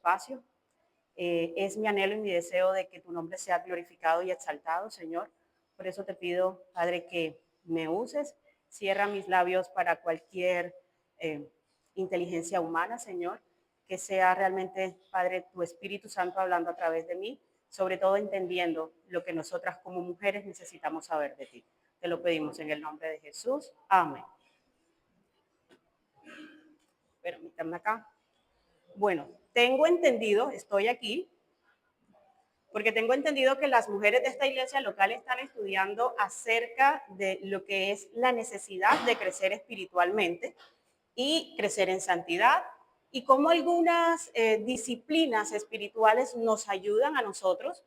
espacio. Es mi anhelo y mi deseo de que tu nombre sea glorificado y exaltado, Señor. Por eso te pido, Padre, que me uses. Cierra mis labios para cualquier eh, inteligencia humana, Señor. Que sea realmente, Padre, tu Espíritu Santo hablando a través de mí, sobre todo entendiendo lo que nosotras como mujeres necesitamos saber de ti. Te lo pedimos en el nombre de Jesús. Amén. Permítanme acá. Bueno, tengo entendido, estoy aquí, porque tengo entendido que las mujeres de esta iglesia local están estudiando acerca de lo que es la necesidad de crecer espiritualmente y crecer en santidad y cómo algunas disciplinas espirituales nos ayudan a nosotros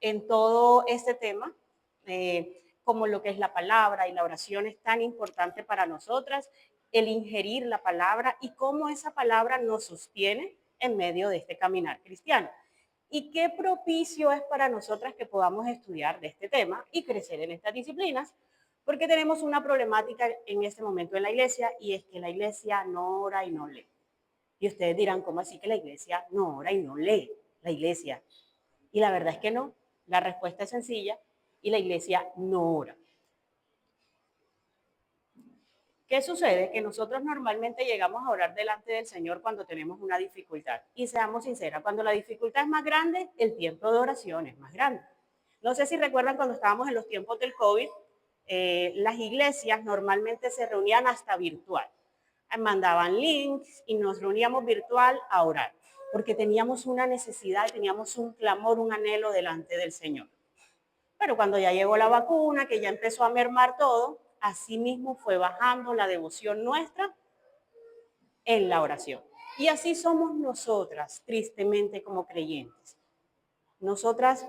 en todo este tema, como lo que es la palabra y la oración es tan importante para nosotras, el ingerir la palabra y cómo esa palabra nos sostiene en medio de este caminar cristiano. Y qué propicio es para nosotras que podamos estudiar de este tema y crecer en estas disciplinas, porque tenemos una problemática en este momento en la iglesia y es que la iglesia no ora y no lee. Y ustedes dirán, ¿cómo así que la iglesia no ora y no lee? La iglesia. Y la verdad es que no. La respuesta es sencilla y la iglesia no ora. ¿Qué sucede? Que nosotros normalmente llegamos a orar delante del Señor cuando tenemos una dificultad. Y seamos sinceras, cuando la dificultad es más grande, el tiempo de oración es más grande. No sé si recuerdan cuando estábamos en los tiempos del COVID, las iglesias normalmente se reunían hasta virtual. Mandaban links y nos reuníamos virtual a orar, porque teníamos una necesidad, teníamos un clamor, un anhelo delante del Señor. Pero cuando ya llegó la vacuna, que ya empezó a mermar todo, así mismo fue bajando la devoción nuestra en la oración. Y así somos nosotras, tristemente, como creyentes. Nosotras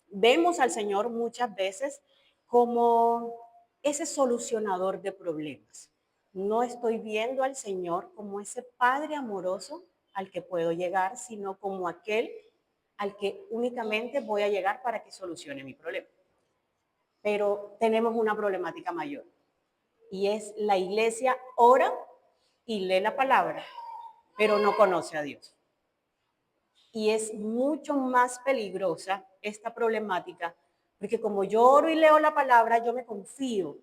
vemos al Señor muchas veces como ese solucionador de problemas. No estoy viendo al Señor como ese Padre amoroso al que puedo llegar, sino como aquel al que únicamente voy a llegar para que solucione mi problema. Pero tenemos una problemática mayor y es la iglesia ora y lee la palabra, pero no conoce a Dios. Y es mucho más peligrosa esta problemática porque como yo oro y leo la palabra, yo me confío,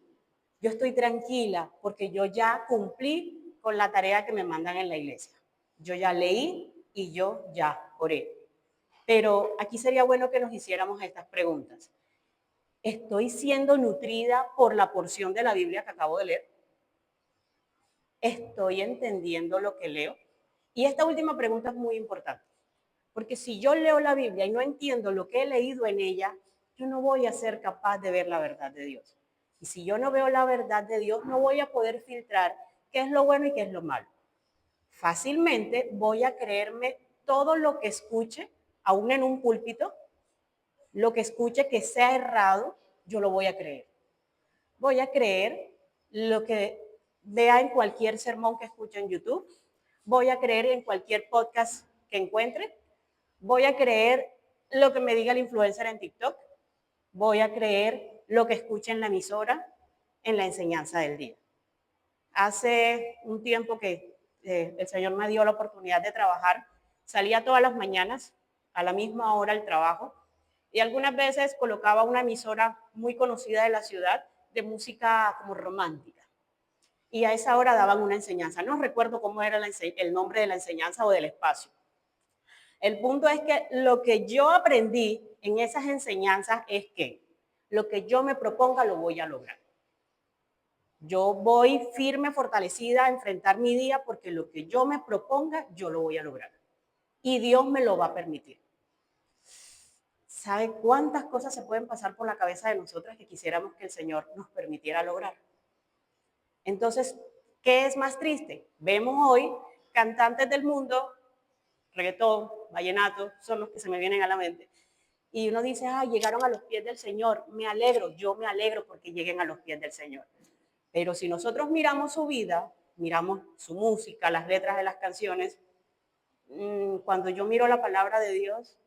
yo estoy tranquila porque yo ya cumplí con la tarea que me mandan en la iglesia. Yo ya leí y yo ya oré. Pero aquí sería bueno que nos hiciéramos estas preguntas. ¿Estoy siendo nutrida por la porción de la Biblia que acabo de leer? ¿Estoy entendiendo lo que leo? Y esta última pregunta es muy importante, porque si yo leo la Biblia y no entiendo lo que he leído en ella, yo no voy a ser capaz de ver la verdad de Dios. Y si yo no veo la verdad de Dios, no voy a poder filtrar qué es lo bueno y qué es lo malo. Fácilmente voy a creerme todo lo que escuche, aún en un púlpito, lo que escuche que sea errado, yo lo voy a creer. Voy a creer lo que vea en cualquier sermón que escuche en YouTube, voy a creer en cualquier podcast que encuentre, voy a creer lo que me diga el influencer en TikTok, voy a creer lo que escuche en la emisora, en la enseñanza del día. Hace un tiempo que el Señor me dio la oportunidad de trabajar, salía todas las mañanas a la misma hora al trabajo y algunas veces colocaba una emisora muy conocida de la ciudad de música como romántica. Y a esa hora daban una enseñanza. No recuerdo cómo era el nombre de la enseñanza o del espacio. El punto es que lo que yo aprendí en esas enseñanzas es que lo que yo me proponga lo voy a lograr. Yo voy firme, fortalecida a enfrentar mi día porque lo que yo me proponga, yo lo voy a lograr. Y Dios me lo va a permitir. ¿Sabe cuántas cosas se pueden pasar por la cabeza de nosotras que quisiéramos que el Señor nos permitiera lograr? Entonces, ¿qué es más triste? Vemos hoy cantantes del mundo, reggaetón, vallenato, son los que se me vienen a la mente. Y uno dice, llegaron a los pies del Señor, me alegro, yo me alegro porque lleguen a los pies del Señor. Pero si nosotros miramos su vida, miramos su música, las letras de las canciones, cuando yo miro la palabra de Dios,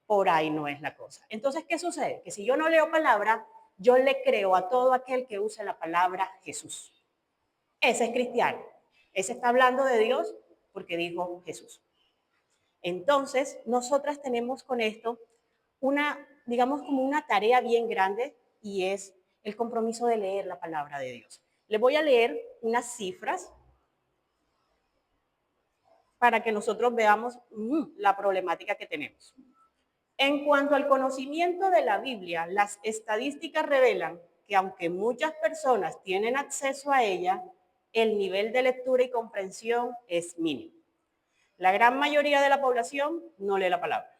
por ahí no es la cosa. Entonces, ¿qué sucede? Que si yo no leo palabra, yo le creo a todo aquel que use la palabra Jesús. Ese es cristiano. Ese está hablando de Dios porque dijo Jesús. Entonces, nosotras tenemos con esto una, digamos, como una tarea bien grande y es el compromiso de leer la palabra de Dios. Les voy a leer unas cifras para que nosotros veamos la problemática que tenemos. En cuanto al conocimiento de la Biblia, las estadísticas revelan que aunque muchas personas tienen acceso a ella, el nivel de lectura y comprensión es mínimo. La gran mayoría de la población no lee la palabra.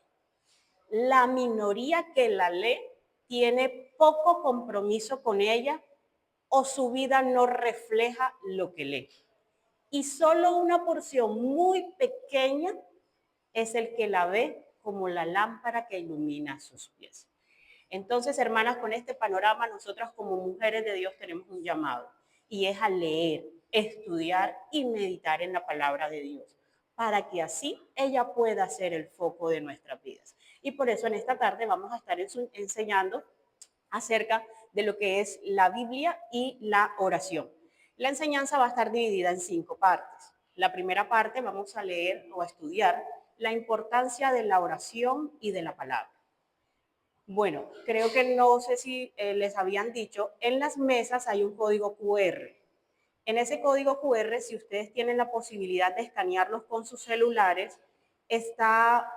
La minoría que la lee tiene poco compromiso con ella o su vida no refleja lo que lee. Y solo una porción muy pequeña es el que la ve como la lámpara que ilumina sus pies. Entonces, hermanas, con este panorama, nosotras como mujeres de Dios tenemos un llamado y es a leer, estudiar y meditar en la palabra de Dios para que así ella pueda ser el foco de nuestras vidas. Y por eso en esta tarde vamos a estar enseñando acerca de lo que es la Biblia y la oración. La enseñanza va a estar dividida en 5 partes. La primera parte vamos a leer o a estudiar la importancia de la oración y de la palabra. Bueno, creo que no sé si les habían dicho, en las mesas hay un código QR. En ese código QR, si ustedes tienen la posibilidad de escanearlos con sus celulares, está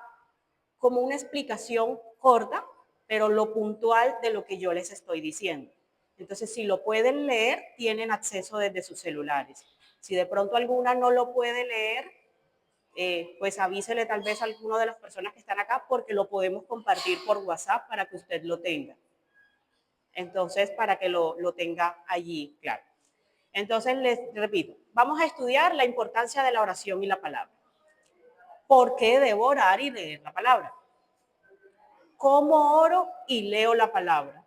como una explicación corta, pero lo puntual de lo que yo les estoy diciendo. Entonces, si lo pueden leer, tienen acceso desde sus celulares. Si de pronto alguna no lo puede leer, pues avísele tal vez a alguna de las personas que están acá porque lo podemos compartir por WhatsApp para que usted lo tenga. Entonces, para que lo tenga allí, claro. Entonces, les repito, vamos a estudiar la importancia de la oración y la palabra. ¿Por qué debo orar y leer la palabra? ¿Cómo oro y leo la palabra?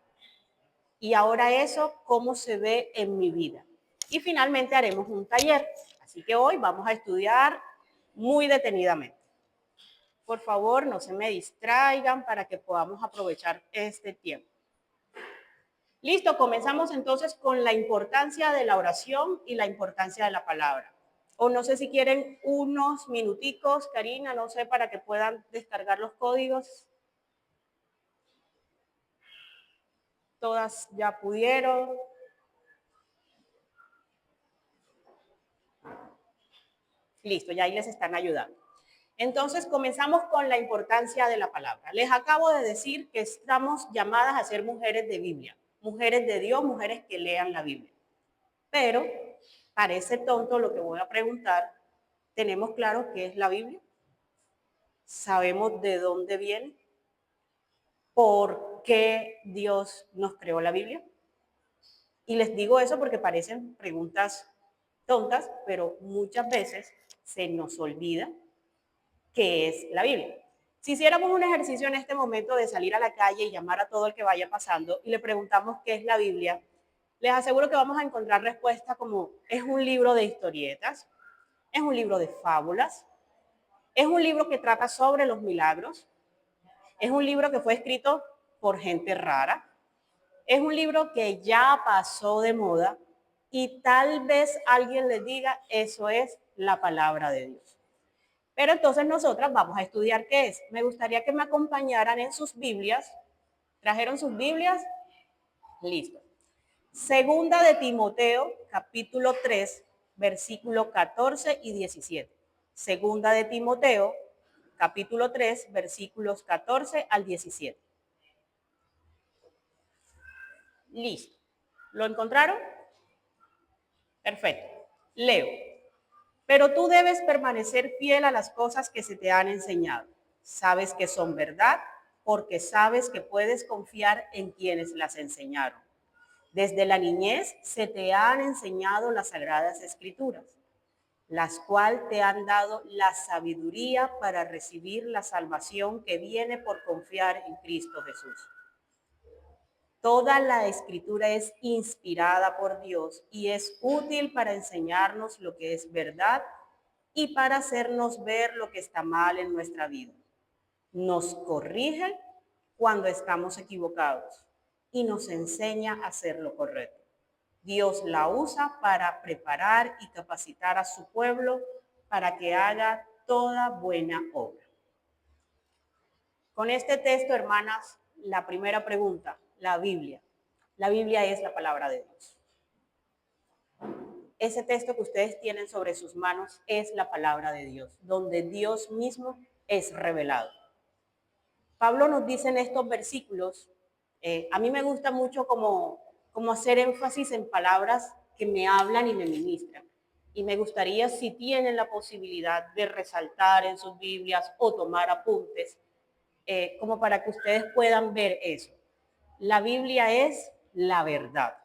Y ahora eso, ¿cómo se ve en mi vida? Y finalmente haremos un taller. Así que hoy vamos a estudiar muy detenidamente. Por favor, no se me distraigan para que podamos aprovechar este tiempo. Listo, comenzamos entonces con la importancia de la oración y la importancia de la palabra. O no sé si quieren unos minuticos, Karina, no sé, para que puedan descargar los códigos. Todas ya pudieron. Listo, ya ahí les están ayudando. Entonces, comenzamos con la importancia de la palabra. Les acabo de decir que estamos llamadas a ser mujeres de Biblia, mujeres de Dios, mujeres que lean la Biblia. Pero parece tonto lo que voy a preguntar. ¿Tenemos claro qué es la Biblia? ¿Sabemos de dónde viene? ¿Por qué Dios nos creó la Biblia? Y les digo eso porque parecen preguntas tontas, pero muchas veces se nos olvida qué es la Biblia. Si hiciéramos un ejercicio en este momento de salir a la calle y llamar a todo el que vaya pasando y le preguntamos qué es la Biblia, les aseguro que vamos a encontrar respuestas como es un libro de historietas, es un libro de fábulas, es un libro que trata sobre los milagros, es un libro que fue escrito por gente rara, es un libro que ya pasó de moda y tal vez alguien les diga eso es la palabra de Dios. Pero entonces nosotras vamos a estudiar qué es. Me gustaría que me acompañaran en sus Biblias. ¿Trajeron sus Biblias? Listo. Segunda de Timoteo, capítulo 3, versículo 14 y 17. Segunda de Timoteo, capítulo 3, versículos 14 al 17. Listo. ¿Lo encontraron? Perfecto. Leo. Pero tú debes permanecer fiel a las cosas que se te han enseñado. Sabes que son verdad porque sabes que puedes confiar en quienes las enseñaron. Desde la niñez se te han enseñado las sagradas escrituras, las cuales te han dado la sabiduría para recibir la salvación que viene por confiar en Cristo Jesús. Toda la escritura es inspirada por Dios y es útil para enseñarnos lo que es verdad y para hacernos ver lo que está mal en nuestra vida. Nos corrige cuando estamos equivocados y nos enseña a hacer lo correcto. Dios la usa para preparar y capacitar a su pueblo para que haga toda buena obra. Con este texto, hermanas, la primera pregunta, la Biblia. La Biblia es la palabra de Dios. Ese texto que ustedes tienen sobre sus manos es la palabra de Dios, donde Dios mismo es revelado. Pablo nos dice en estos versículos, a mí me gusta mucho como hacer énfasis en palabras que me hablan y me ministran. Y me gustaría, si tienen la posibilidad de resaltar en sus Biblias o tomar apuntes, como para que ustedes puedan ver eso. La Biblia es la verdad.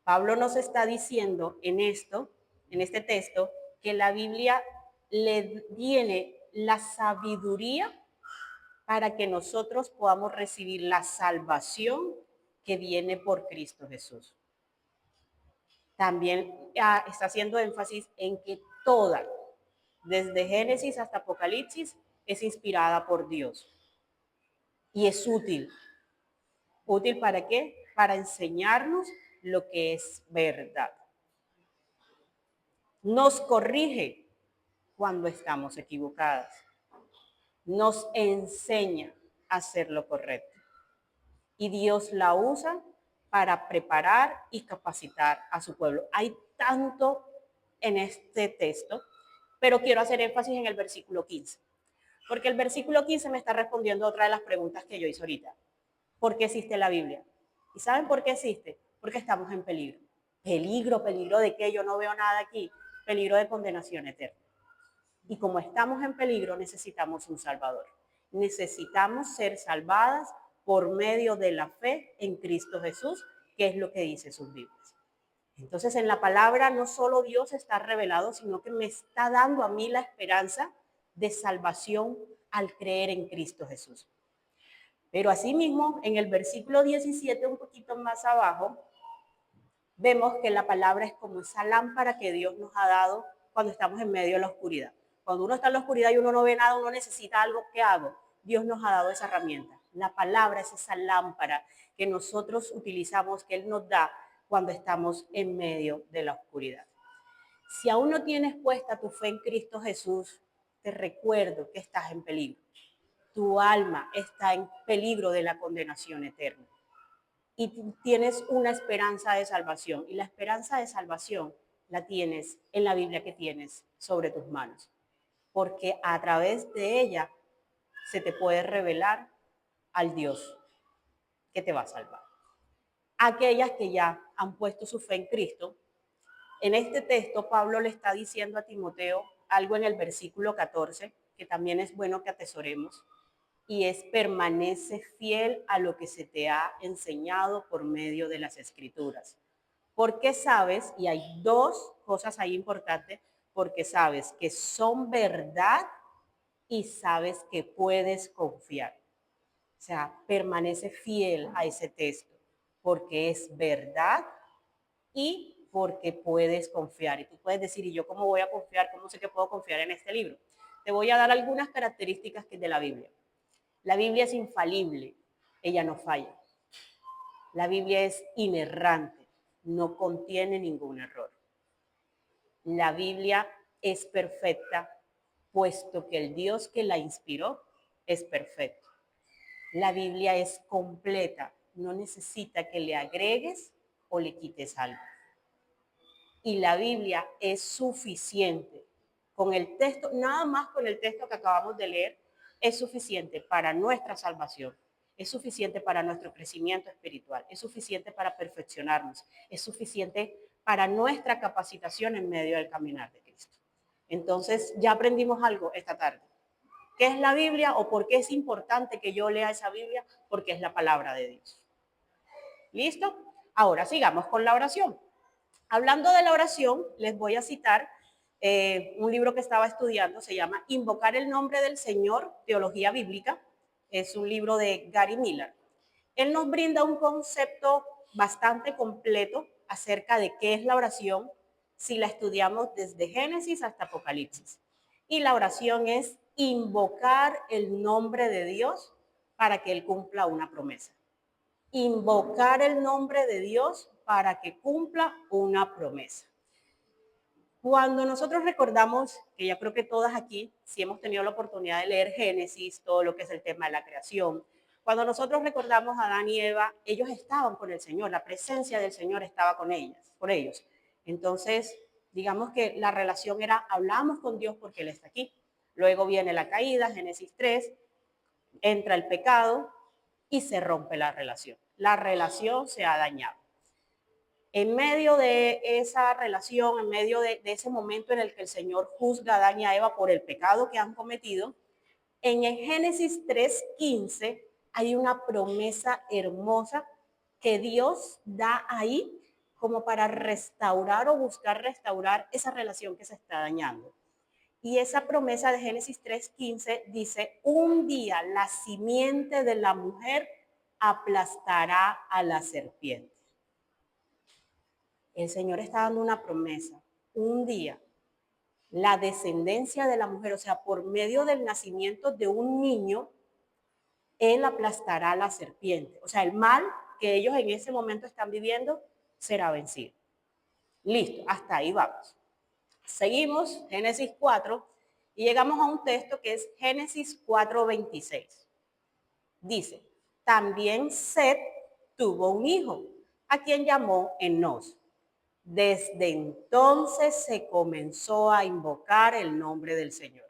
Pablo nos está diciendo en este texto, que la Biblia le tiene la sabiduría para que nosotros podamos recibir la salvación que viene por Cristo Jesús. También está haciendo énfasis en que toda, desde Génesis hasta Apocalipsis, es inspirada por Dios. Y es útil. ¿Útil para qué? Para enseñarnos lo que es verdad. Nos corrige cuando estamos equivocadas. Nos enseña a hacer lo correcto. Y Dios la usa para preparar y capacitar a su pueblo. Hay tanto en este texto, pero quiero hacer énfasis en el versículo 15, porque el versículo 15 me está respondiendo a otra de las preguntas que yo hice ahorita. ¿Por qué existe la Biblia? ¿Y saben por qué existe? Porque estamos en peligro. ¿Peligro de qué? Yo no veo nada aquí. Peligro de condenación eterna. Y como estamos en peligro, necesitamos un Salvador. Necesitamos ser salvadas por medio de la fe en Cristo Jesús, que es lo que dice sus Biblias. Entonces, en la palabra no solo Dios está revelado, sino que me está dando a mí la esperanza de salvación al creer en Cristo Jesús. Pero asimismo, en el versículo 17, un poquito más abajo, vemos que la palabra es como esa lámpara que Dios nos ha dado cuando estamos en medio de la oscuridad. Cuando uno está en la oscuridad y uno no ve nada, uno necesita algo. ¿Qué hago? Dios nos ha dado esa herramienta. La palabra es esa lámpara que nosotros utilizamos, que Él nos da cuando estamos en medio de la oscuridad. Si aún no tienes puesta tu fe en Cristo Jesús, te recuerdo que estás en peligro. Tu alma está en peligro de la condenación eterna. Y tienes una esperanza de salvación. Y la esperanza de salvación la tienes en la Biblia que tienes sobre tus manos. Porque a través de ella se te puede revelar al Dios que te va a salvar. Aquellas que ya han puesto su fe en Cristo, en este texto Pablo le está diciendo a Timoteo algo en el versículo 14, que también es bueno que atesoremos, y es: permanece fiel a lo que se te ha enseñado por medio de las Escrituras. Porque sabes, y hay dos cosas ahí importantes, porque sabes que son verdad y sabes que puedes confiar. O sea, permanece fiel a ese texto, porque es verdad y porque puedes confiar. Y tú puedes decir: ¿y yo cómo voy a confiar? ¿Cómo sé que puedo confiar en este libro? Te voy a dar algunas características de la Biblia. La Biblia es infalible, ella no falla. La Biblia es inerrante, no contiene ningún error. La Biblia es perfecta, puesto que el Dios que la inspiró es perfecto. La Biblia es completa, no necesita que le agregues o le quites algo. Y la Biblia es suficiente. Con el texto, nada más con el texto que acabamos de leer, es suficiente para nuestra salvación, es suficiente para nuestro crecimiento espiritual, es suficiente para perfeccionarnos, es suficiente para nuestra capacitación en medio del caminar de Cristo. Entonces, ya aprendimos algo esta tarde. ¿Qué es la Biblia o por qué es importante que yo lea esa Biblia? Porque es la palabra de Dios. ¿Listo? Ahora sigamos con la oración. Hablando de la oración, les voy a citar un libro que estaba estudiando, se llama Invocar el nombre del Señor, Teología Bíblica. Es un libro de Gary Miller. Él nos brinda un concepto bastante completo acerca de qué es la oración si la estudiamos desde Génesis hasta Apocalipsis. Y la oración es invocar el nombre de Dios para que Él cumpla una promesa. Invocar el nombre de Dios para que cumpla una promesa. Cuando nosotros recordamos, que ya creo que todas aquí, si hemos tenido la oportunidad de leer Génesis, todo lo que es el tema de la creación, cuando nosotros recordamos a Adán y Eva, ellos estaban con el Señor, la presencia del Señor estaba con ellos. Entonces, digamos que la relación era, hablamos con Dios porque Él está aquí. Luego viene la caída, Génesis 3, entra el pecado y se rompe la relación. La relación se ha dañado. En medio de esa relación, en medio de ese momento en el que el Señor juzga a Adán y a Eva por el pecado que han cometido, en el Génesis 3:15 hay una promesa hermosa que Dios da ahí como para restaurar o buscar restaurar esa relación que se está dañando. Y esa promesa de Génesis 3:15 dice, un día la simiente de la mujer aplastará a la serpiente. El Señor está dando una promesa. Un día, la descendencia de la mujer, o sea, por medio del nacimiento de un niño, Él aplastará a la serpiente. O sea, el mal que ellos en ese momento están viviendo será vencido. Listo, hasta ahí vamos. Seguimos, Génesis 4, y llegamos a un texto que es Génesis 4:26. Dice, también Set tuvo un hijo, a quien llamó Enos. Desde entonces se comenzó a invocar el nombre del Señor.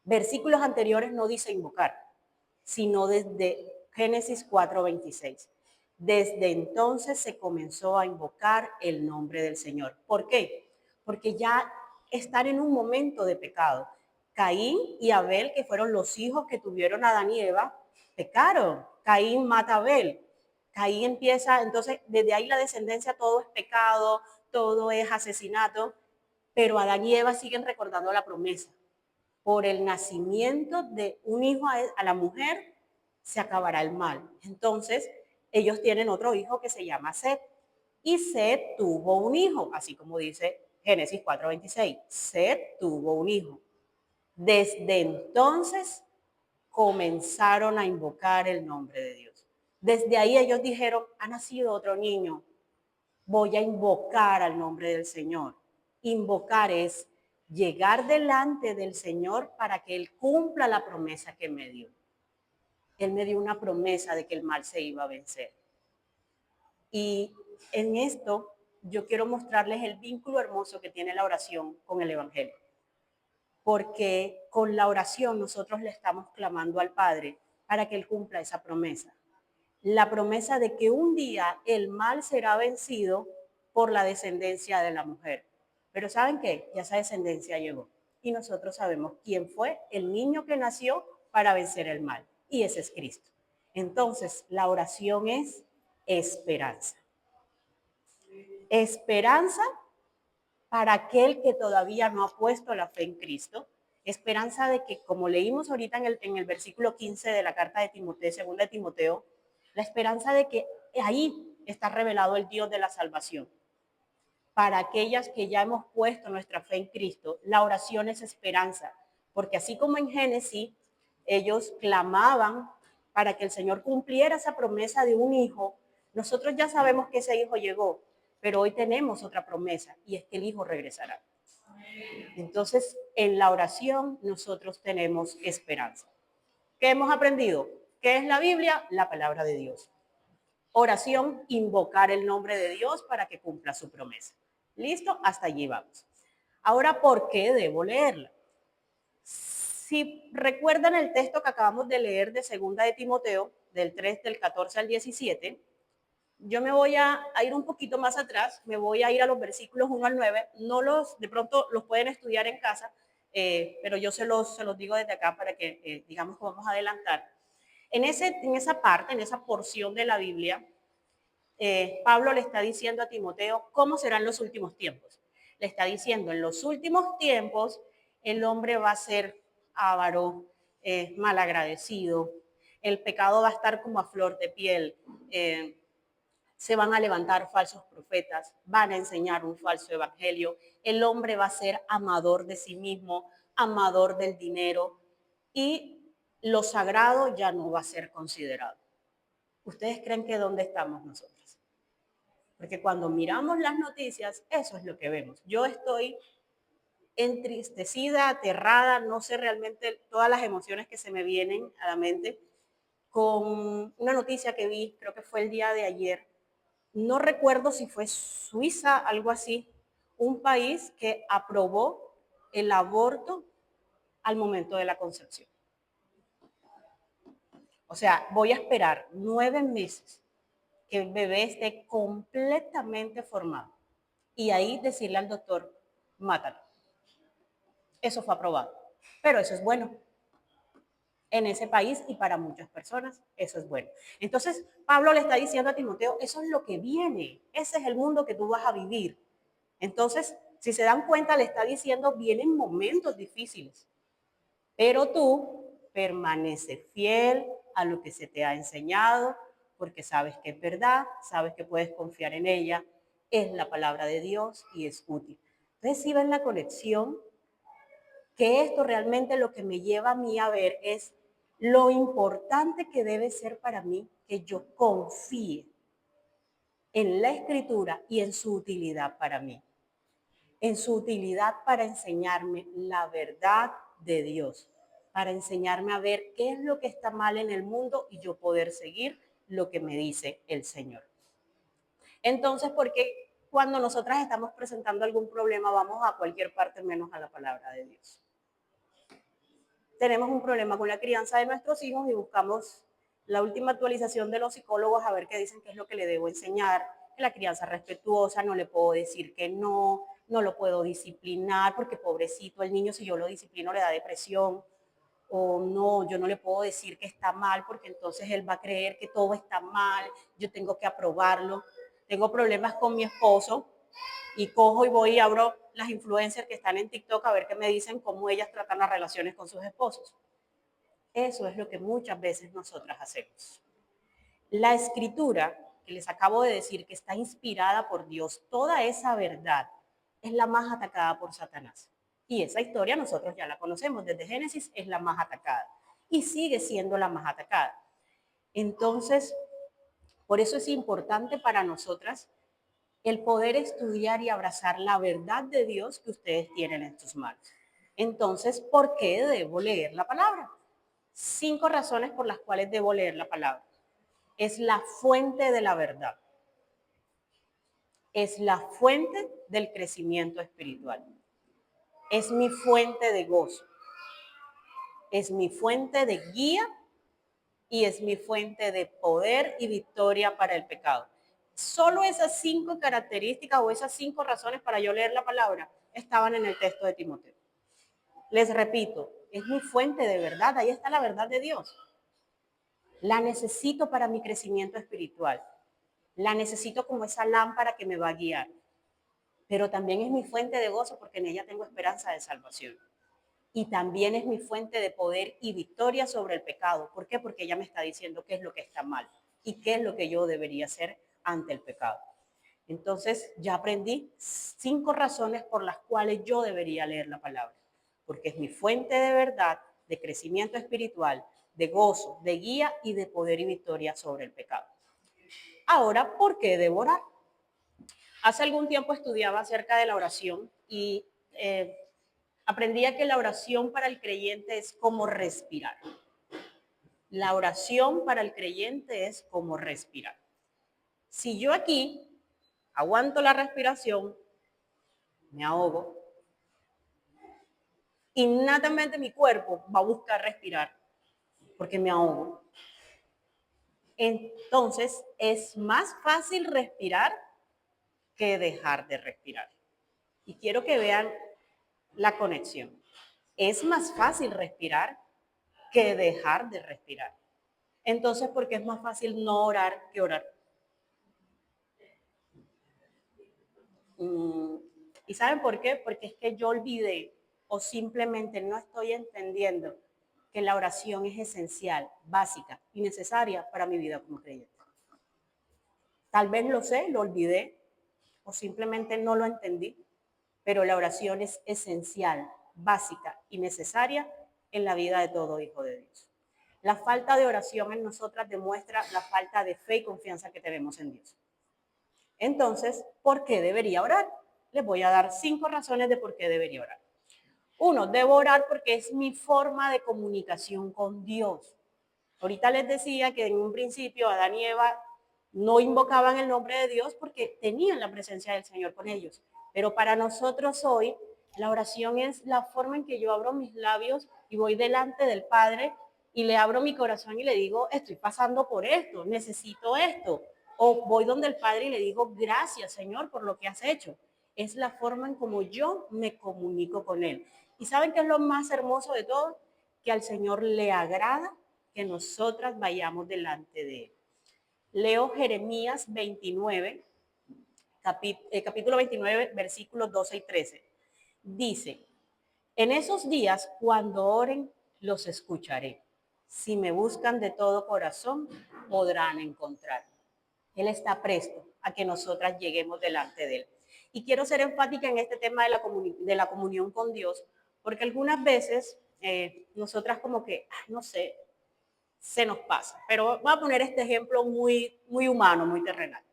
Versículos anteriores no dice invocar, sino desde Génesis 4:26. Desde entonces se comenzó a invocar el nombre del Señor. ¿Por qué? Porque ya están en un momento de pecado. Caín y Abel, que fueron los hijos que tuvieron Adán y Eva, pecaron. Caín mata a Abel. Caín empieza, entonces desde ahí la descendencia todo es pecado, todo es asesinato, pero Adán y Eva siguen recordando la promesa. Por el nacimiento de un hijo a la mujer se acabará el mal. Entonces, ellos tienen otro hijo que se llama Set. Y Set tuvo un hijo, así como dice Génesis 4:26. Set tuvo un hijo. Desde entonces comenzaron a invocar el nombre de Dios. Desde ahí ellos dijeron, ha nacido otro niño, voy a invocar al nombre del Señor. Invocar es llegar delante del Señor para que Él cumpla la promesa que me dio. Él me dio una promesa de que el mal se iba a vencer. Y en esto yo quiero mostrarles el vínculo hermoso que tiene la oración con el Evangelio. Porque con la oración nosotros le estamos clamando al Padre para que Él cumpla esa promesa. La promesa de que un día el mal será vencido por la descendencia de la mujer. Pero ¿saben qué? Ya esa descendencia llegó. Y nosotros sabemos quién fue el niño que nació para vencer el mal. Y ese es Cristo. Entonces, la oración es esperanza. Esperanza para aquel que todavía no ha puesto la fe en Cristo. Esperanza de que, como leímos ahorita en el versículo 15 de la carta de Timoteo, segunda de Timoteo, la esperanza de que ahí está revelado el Dios de la salvación. Para aquellas que ya hemos puesto nuestra fe en Cristo, la oración es esperanza, porque así como en Génesis, ellos clamaban para que el Señor cumpliera esa promesa de un hijo, nosotros ya sabemos que ese hijo llegó, pero hoy tenemos otra promesa y es que el hijo regresará. Entonces, en la oración nosotros tenemos esperanza. ¿Qué hemos aprendido? ¿Qué es la Biblia? La palabra de Dios. Oración, invocar el nombre de Dios para que cumpla su promesa. ¿Listo? Hasta allí vamos. Ahora, ¿por qué debo leerla? Si recuerdan el texto que acabamos de leer de segunda de Timoteo, del 3, del 14 al 17, yo me voy a ir un poquito más atrás, me voy a ir a los versículos 1 al 9, de pronto los pueden estudiar en casa, pero yo se los digo desde acá para que digamos que vamos a adelantar. En esa parte, en esa porción de la Biblia, Pablo le está diciendo a Timoteo cómo serán los últimos tiempos. Le está diciendo, en los últimos tiempos el hombre va a ser avaro, malagradecido, el pecado va a estar como a flor de piel, se van a levantar falsos profetas, van a enseñar un falso evangelio, el hombre va a ser amador de sí mismo, amador del dinero y lo sagrado ya no va a ser considerado. ¿Ustedes creen que dónde estamos nosotros? Porque cuando miramos las noticias, eso es lo que vemos. Yo estoy entristecida, aterrada, no sé realmente todas las emociones que se me vienen a la mente, con una noticia que vi, creo que fue el día de ayer, no recuerdo si fue Suiza, algo así, un país que aprobó el aborto al momento de la concepción. O sea, voy a esperar 9 meses que el bebé esté completamente formado y ahí decirle al doctor, mátalo. Eso fue aprobado. Pero eso es bueno. En ese país y para muchas personas, eso es bueno. Entonces, Pablo le está diciendo a Timoteo, eso es lo que viene, ese es el mundo que tú vas a vivir. Entonces, si se dan cuenta, le está diciendo, vienen momentos difíciles, pero tú permanece fiel a lo que se te ha enseñado, porque sabes que es verdad, sabes que puedes confiar en ella, es la palabra de Dios y es útil. Entonces, si ven la conexión, que esto realmente lo que me lleva a mí a ver es lo importante que debe ser para mí que yo confíe en la escritura y en su utilidad para mí, en su utilidad para enseñarme la verdad de Dios, para enseñarme a ver qué es lo que está mal en el mundo y yo poder seguir lo que me dice el Señor. Entonces, porque cuando nosotras estamos presentando algún problema, vamos a cualquier parte menos a la palabra de Dios? Tenemos un problema con la crianza de nuestros hijos y buscamos la última actualización de los psicólogos a ver qué dicen qué es lo que le debo enseñar, que la crianza respetuosa, no le puedo decir que no, no lo puedo disciplinar porque pobrecito el niño, si yo lo disciplino le da depresión, o no, yo no le puedo decir que está mal porque entonces él va a creer que todo está mal, yo tengo que aprobarlo. Tengo problemas con mi esposo y cojo y voy y abro las influencers que están en TikTok a ver qué me dicen cómo ellas tratan las relaciones con sus esposos. Eso es lo que muchas veces nosotras hacemos. La escritura, que les acabo de decir que está inspirada por Dios, toda esa verdad es la más atacada por Satanás. Y esa historia nosotros ya la conocemos, desde Génesis es la más atacada y sigue siendo la más atacada. Entonces, por eso es importante para nosotras el poder estudiar y abrazar la verdad de Dios que ustedes tienen en sus manos. Entonces, ¿por qué debo leer la palabra? 5 razones por las cuales debo leer la palabra. Es la fuente de la verdad. Es la fuente del crecimiento espiritual. Es mi fuente de gozo. Es mi fuente de guía y es mi fuente de poder y victoria para el pecado. Solo esas 5 características o esas 5 razones para yo leer la palabra estaban en el texto de Timoteo. Les repito, es mi fuente de verdad, ahí está la verdad de Dios. La necesito para mi crecimiento espiritual. La necesito como esa lámpara que me va a guiar. Pero también es mi fuente de gozo porque en ella tengo esperanza de salvación. Y también es mi fuente de poder y victoria sobre el pecado. ¿Por qué? Porque ella me está diciendo qué es lo que está mal y qué es lo que yo debería hacer ante el pecado. Entonces ya aprendí 5 razones por las cuales yo debería leer la palabra. Porque es mi fuente de verdad, de crecimiento espiritual, de gozo, de guía y de poder y victoria sobre el pecado. Ahora, ¿por qué debo orar? Hace algún tiempo estudiaba acerca de la oración y aprendía que la oración para el creyente es como respirar. La oración para el creyente es como respirar. Si yo aquí aguanto la respiración, me ahogo, innatamente mi cuerpo va a buscar respirar porque me ahogo. Entonces es más fácil respirar que dejar de respirar. Y quiero que vean la conexión. Es más fácil respirar que dejar de respirar. Entonces, ¿por qué es más fácil no orar que orar? ¿Y saben por qué? Porque es que yo olvidé o simplemente no estoy entendiendo que la oración es esencial, básica y necesaria para mi vida como creyente. Tal vez lo sé, lo olvidé o simplemente no lo entendí, pero la oración es esencial, básica y necesaria en la vida de todo hijo de Dios. La falta de oración en nosotras demuestra la falta de fe y confianza que tenemos en Dios. Entonces, ¿por qué debería orar? Les voy a dar 5 razones de por qué debería orar. Uno, debo orar porque es mi forma de comunicación con Dios. Ahorita les decía que en un principio Adán y Eva no invocaban el nombre de Dios porque tenían la presencia del Señor con ellos. Pero para nosotros hoy, la oración es la forma en que yo abro mis labios y voy delante del Padre y le abro mi corazón y le digo, estoy pasando por esto, necesito esto. O voy donde el Padre y le digo, gracias Señor por lo que has hecho. Es la forma en como yo me comunico con Él. ¿Y saben qué es lo más hermoso de todo? Que al Señor le agrada que nosotras vayamos delante de Él. Leo Jeremías 29, capítulo 29, versículos 12 y 13. Dice, en esos días, cuando oren, los escucharé. Si me buscan de todo corazón, podrán encontrarme. Él está presto a que nosotras lleguemos delante de Él. Y quiero ser enfática en este tema de la comunión con Dios, porque algunas veces nosotras como que, no sé, se nos pasa. Pero voy a poner este ejemplo muy humano, muy terrenal.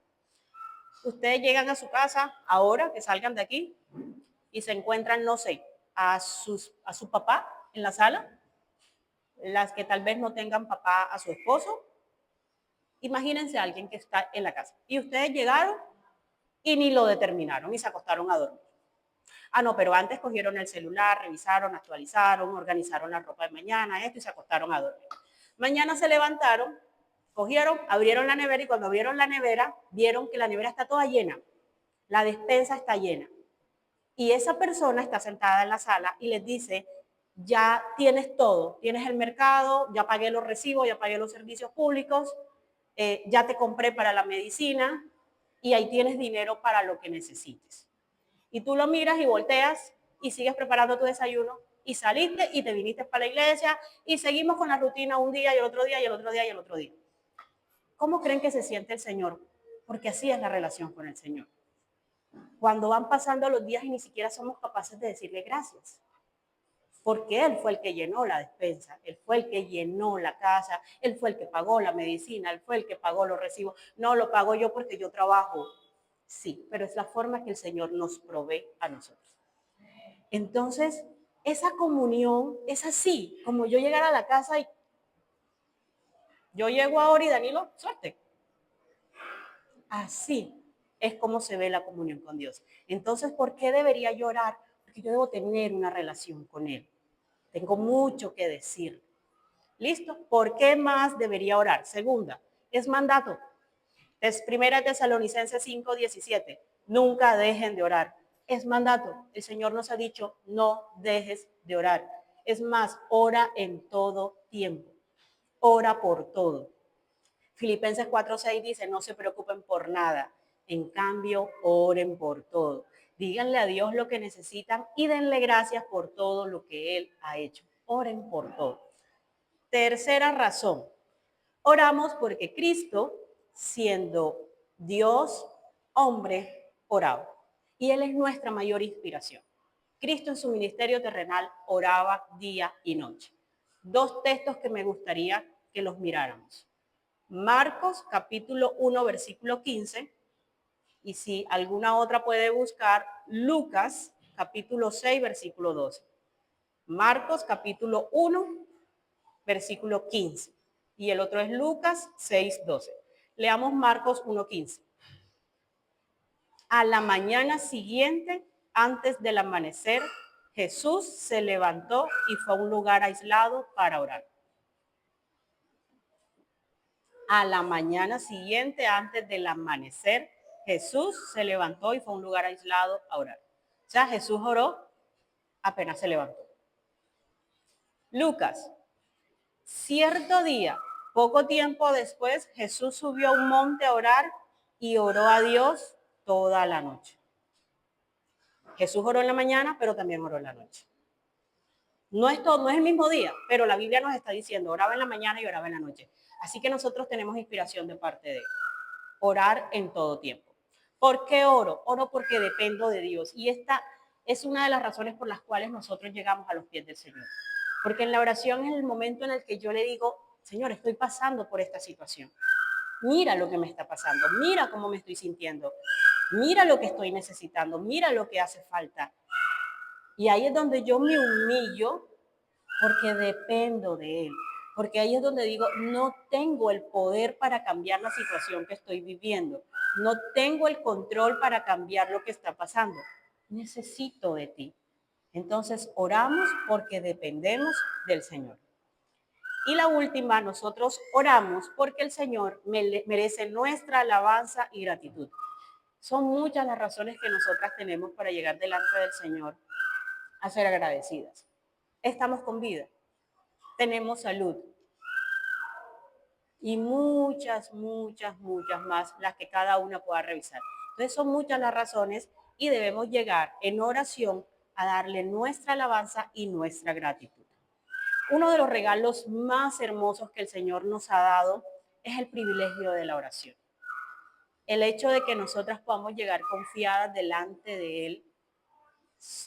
Ustedes llegan a su casa ahora que salgan de aquí y se encuentran, no sé, a su papá en la sala, las que tal vez no tengan papá, a su esposo. Imagínense a alguien que está en la casa y ustedes llegaron y ni lo determinaron y se acostaron a dormir. Ah, no, pero antes cogieron el celular, revisaron, actualizaron, organizaron la ropa de mañana, esto y se acostaron a dormir. Mañana se levantaron, cogieron, abrieron la nevera y cuando abrieron la nevera, vieron que la nevera está toda llena, la despensa está llena. Y esa persona está sentada en la sala y les dice, ya tienes todo, tienes el mercado, ya pagué los recibos, ya pagué los servicios públicos, ya te compré para la medicina y ahí tienes dinero para lo que necesites. Y tú lo miras y volteas y sigues preparando tu desayuno y saliste y te viniste para la iglesia y seguimos con la rutina un día y el otro día y el otro día y el otro día. ¿Cómo creen que se siente el Señor? Porque así es la relación con el Señor. Cuando van pasando los días y ni siquiera somos capaces de decirle gracias. Porque Él fue el que llenó la despensa, Él fue el que llenó la casa, Él fue el que pagó la medicina, Él fue el que pagó los recibos. No lo pago yo porque yo trabajo. Sí, pero es la forma que el Señor nos provee a nosotros. Entonces, esa comunión es así, como yo llegar a la casa y yo llego ahora y Danilo, suerte. Así es como se ve la comunión con Dios. Entonces, ¿por qué debería yo orar? Porque yo debo tener una relación con Él. Tengo mucho que decir. ¿Listo? ¿Por qué más debería orar? Segunda, es mandato. Es Primera Tesalonicenses 5:17. Nunca dejen de orar. Es mandato. El Señor nos ha dicho, no dejes de orar. Es más, ora en todo tiempo. Ora por todo. Filipenses 4:6 dice, no se preocupen por nada. En cambio, oren por todo. Díganle a Dios lo que necesitan y denle gracias por todo lo que Él ha hecho. Oren por todo. Tercera razón. Oramos porque Cristo, siendo Dios, hombre, oraba. Y Él es nuestra mayor inspiración. Cristo en su ministerio terrenal oraba día y noche. Dos textos que me gustaría que los miráramos. Marcos capítulo 1, versículo 15. Y si alguna otra puede buscar, Lucas capítulo 6, versículo 12. Marcos capítulo 1, versículo 15. Y el otro es Lucas 6:12. Leamos Marcos 1:15. A la mañana siguiente, antes del amanecer, Jesús se levantó y fue a un lugar aislado para orar. A la mañana siguiente, antes del amanecer, Jesús se levantó y fue a un lugar aislado a orar. O sea, Jesús oró apenas se levantó. Lucas, cierto día, poco tiempo después, Jesús subió a un monte a orar y oró a Dios toda la noche. Jesús oró en la mañana, pero también oró en la noche. No es el mismo día, pero la Biblia nos está diciendo, oraba en la mañana y oraba en la noche. Así que nosotros tenemos inspiración de parte de Él. Orar en todo tiempo. ¿Por qué oro? Oro porque dependo de Dios. Y esta es una de las razones por las cuales nosotros llegamos a los pies del Señor. Porque en la oración es el momento en el que yo le digo, Señor, estoy pasando por esta situación. Mira lo que me está pasando, mira cómo me estoy sintiendo, mira lo que estoy necesitando, mira lo que hace falta. Y ahí es donde yo me humillo porque dependo de Él. Porque ahí es donde digo, no tengo el poder para cambiar la situación que estoy viviendo. No tengo el control para cambiar lo que está pasando. Necesito de ti. Entonces oramos porque dependemos del Señor. Y la última, nosotros oramos porque el Señor merece nuestra alabanza y gratitud. Son muchas las razones que nosotras tenemos para llegar delante del Señor a ser agradecidas. Estamos con vida, tenemos salud y muchas más las que cada una pueda revisar. Entonces son muchas las razones y debemos llegar en oración a darle nuestra alabanza y nuestra gratitud. Uno de los regalos más hermosos que el Señor nos ha dado es el privilegio de la oración. El hecho de que nosotras podamos llegar confiadas delante de Él,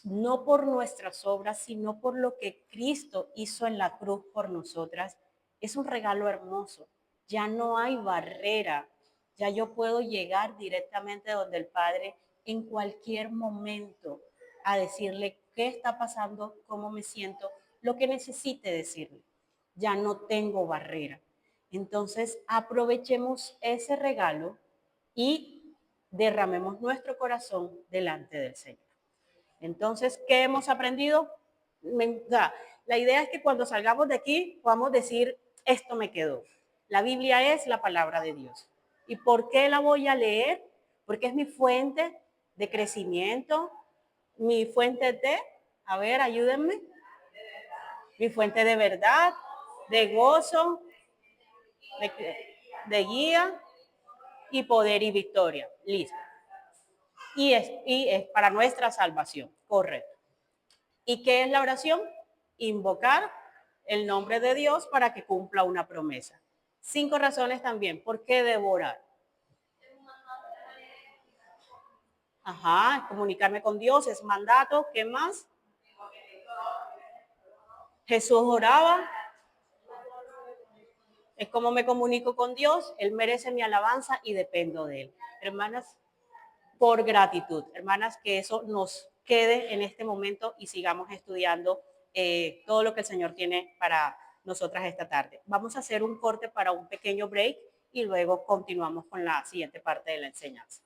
no por nuestras obras, sino por lo que Cristo hizo en la cruz por nosotras, es un regalo hermoso. Ya no hay barrera, ya yo puedo llegar directamente donde el Padre en cualquier momento a decirle qué está pasando, cómo me siento, lo que necesite decirle. Ya no tengo barrera. Entonces, aprovechemos ese regalo y derramemos nuestro corazón delante del Señor. Entonces, ¿qué hemos aprendido? La idea es que cuando salgamos de aquí podamos decir, esto me quedó. La Biblia es la palabra de Dios. ¿Y por qué la voy a leer? Porque es mi fuente de crecimiento, mi fuente de, a ver, ayúdenme, mi fuente de verdad, de gozo, de guía y poder y victoria. Listo. Y es para nuestra salvación, correcto. ¿Y qué es la oración? Invocar el nombre de Dios para que cumpla una promesa. 5 razones también. ¿Por qué debo orar? Ajá, comunicarme con Dios es mandato. ¿Qué más? Jesús oraba. Es como me comunico con Dios. Él merece mi alabanza y dependo de Él. Hermanas, por gratitud. Hermanas, que eso nos quede en este momento y sigamos estudiando todo lo que el Señor tiene para nosotras esta tarde. Vamos a hacer un corte para un pequeño break y luego continuamos con la siguiente parte de la enseñanza.